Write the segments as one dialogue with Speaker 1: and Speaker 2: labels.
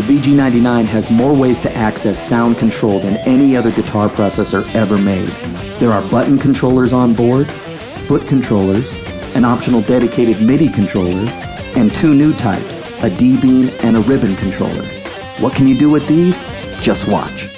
Speaker 1: The VG-99 has more ways to access sound control than any other guitar processor ever made. There are button controllers on board, foot controllers, an optional dedicated MIDI controller, and two new types, a D-beam and a ribbon controller. What can you do with these? Just watch.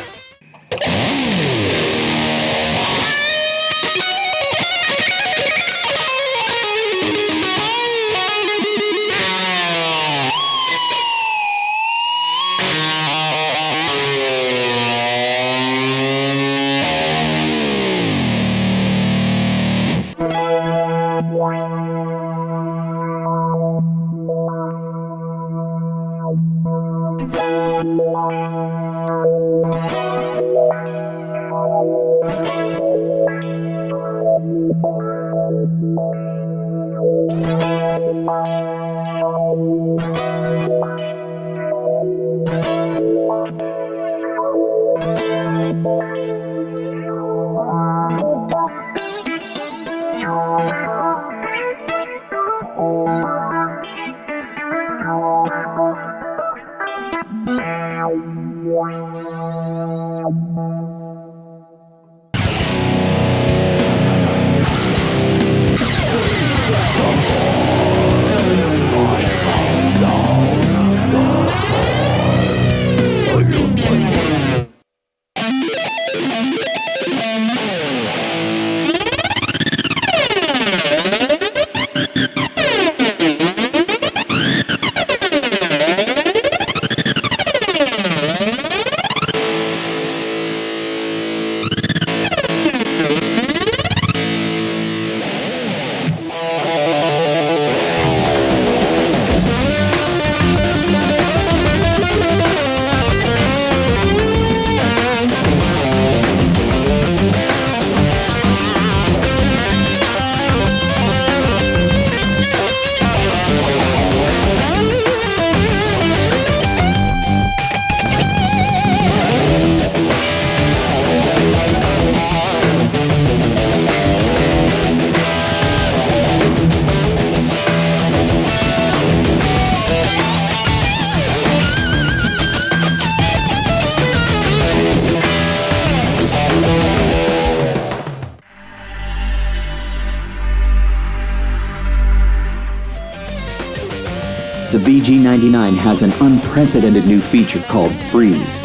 Speaker 1: The VG-99 has an unprecedented new feature called Freeze.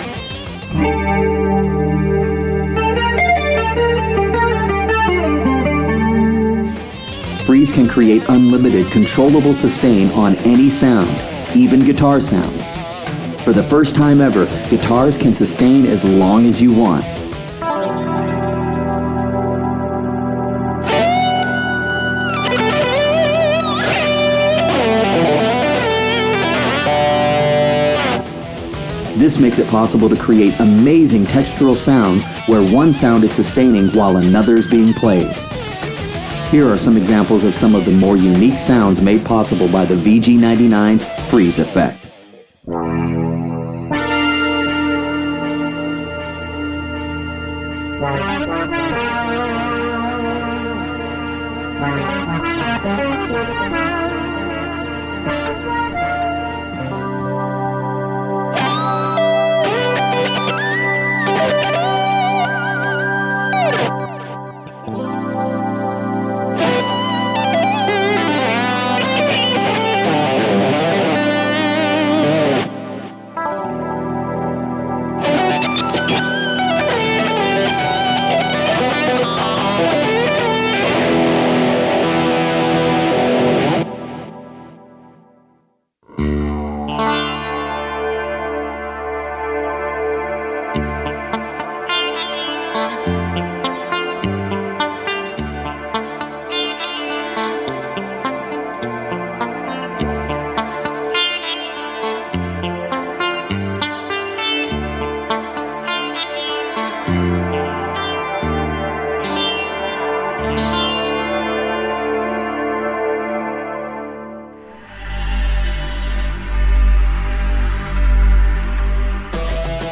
Speaker 1: Freeze can create unlimited, controllable sustain on any sound, even guitar sounds. For the first time ever, guitars can sustain as long as you want. This makes it possible to create amazing textural sounds where one sound is sustaining while another is being played. Here are some examples of some of the more unique sounds made possible by the VG-99's Freeze effect.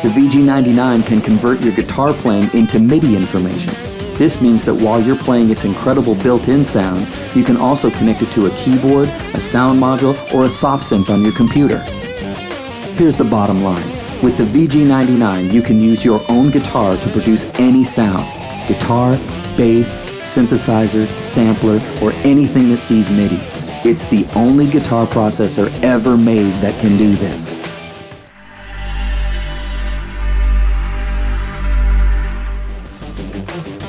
Speaker 1: The VG-99 can convert your guitar playing into MIDI information. This means that while you're playing its incredible built-in sounds, you can also connect it to a keyboard, a sound module, or a soft synth on your computer. Here's the bottom line. With the VG-99, you can use your own guitar to produce any sound. Guitar, bass, synthesizer, sampler, or anything that sees MIDI. It's the only guitar processor ever made that can do this.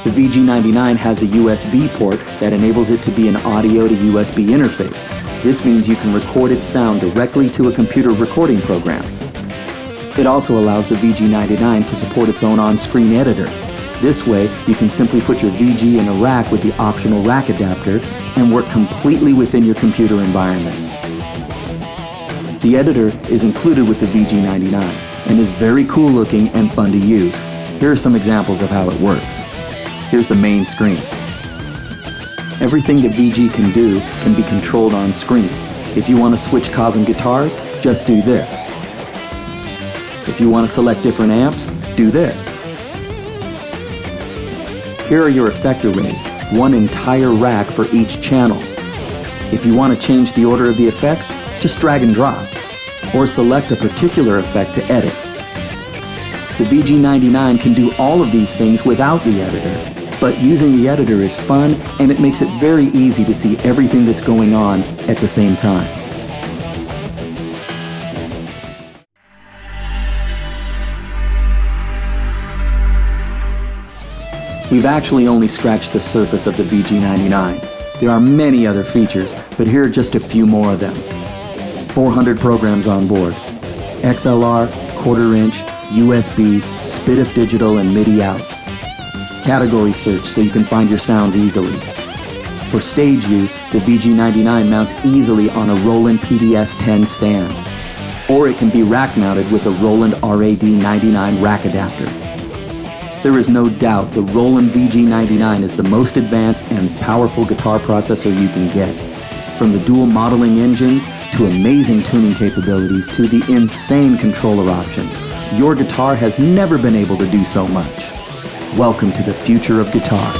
Speaker 1: The VG-99 has a USB port that enables it to be an audio to USB interface. This means you can record its sound directly to a computer recording program. It also allows the VG-99 to support its own on-screen editor. This way, you can simply put your VG in a rack with the optional rack adapter and work completely within your computer environment. The editor is included with the VG-99 and is very cool looking and fun to use. Here are some examples of how it works. Here's the main screen. Everything that VG can do can be controlled on screen. If you want to switch Cosm guitars, just do this. If you want to select different amps, do this. Here are your effect arrays, one entire rack for each channel. If you want to change the order of the effects, just drag and drop, or select a particular effect to edit. The VG-99 can do all of these things without the editor, but using the editor is fun and it makes it very easy to see everything that's going on at the same time. We've actually only scratched the surface of the VG-99. There are many other features, but here are just a few more of them. 400 programs on board. XLR, quarter-inch, USB, SPDIF digital, and MIDI outs. Category search so you can find your sounds easily. For stage use, the VG-99 mounts easily on a Roland PDS-10 stand, or it can be rack-mounted with a Roland RAD-99 rack adapter. There is no doubt the Roland VG-99 is the most advanced and powerful guitar processor you can get. From the dual modeling engines, to amazing tuning capabilities, to the insane controller options, your guitar has never been able to do so much. Welcome to the future of guitar.